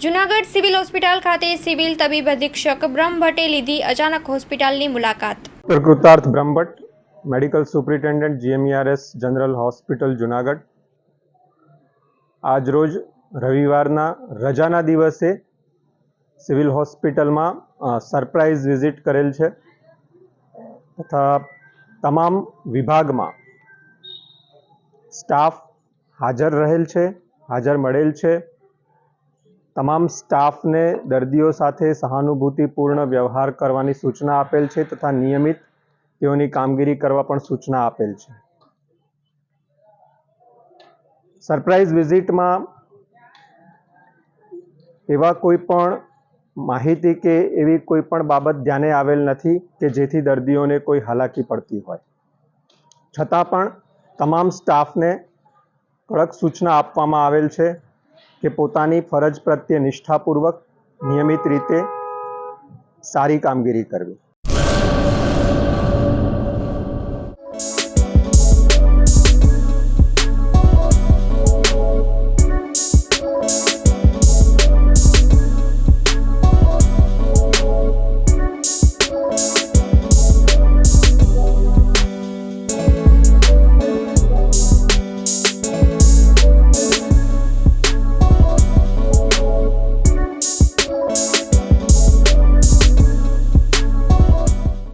Junagadh civil hospital ખાતે civil તબીબ અધિક્ષક બ્રહ્મભટ્ટે લીધી અચાનક હોસ્પિટલની મુલાકાત। Kritarth Brahmbhatt, medical superintendent GMERS general hospital Junagadh. આજરોજ રવિવારના રજાના દિવસે સિવિલ હોસ્પિટલમાં સરપ્રાઇઝ વિઝિટ કરેલ છે તથા તમામ વિભાગમાં સ્ટાફ હાજર રહેલ છે, હાજર મળેલ છે। તમામ સ્ટાફને દર્દીઓ સાથે સહાનુભૂતિપૂર્ણ વ્યવહાર કરવાની સૂચના આપેલ છે તથા નિયમિત તેઓની કામગીરી કરવા પણ સૂચના આપેલ છે। સરપ્રાઇઝ વિઝિટમાં એવા કોઈ પણ માહિતી કે એવી કોઈ પણ બાબત ધ્યાને આવેલ નથી કે જેથી દર્દીઓને કોઈ હાલાકી પડતી હોય, છતાં પણ તમામ સ્ટાફને કડક સૂચના આપવામાં આવેલ છે કે પોતાની ફરજ પ્રત્યે નિષ્ઠાપૂર્વક નિયમિત રીતે સારી કામગીરી કરવી।